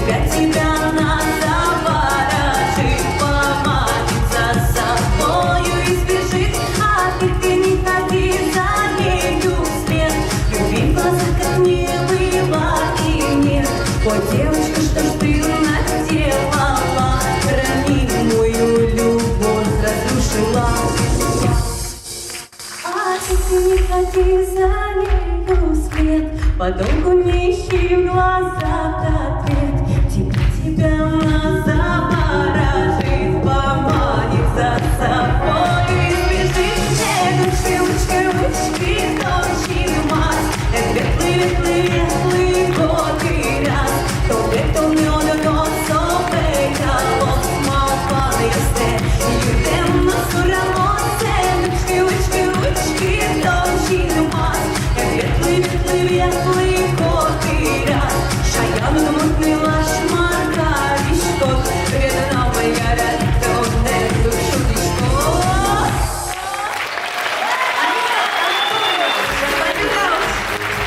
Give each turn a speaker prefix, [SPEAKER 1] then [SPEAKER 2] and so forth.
[SPEAKER 1] опять тебя надо ворожить, поманит за собою и сбежит. А ты не ходи за нею вслед, люби глаза, как не было и нет. О, девочка, что ж ты наделала, ранимую любовь разрушила. А ты не ходи за нею вслед, подолгу не ищи в глазах ответ.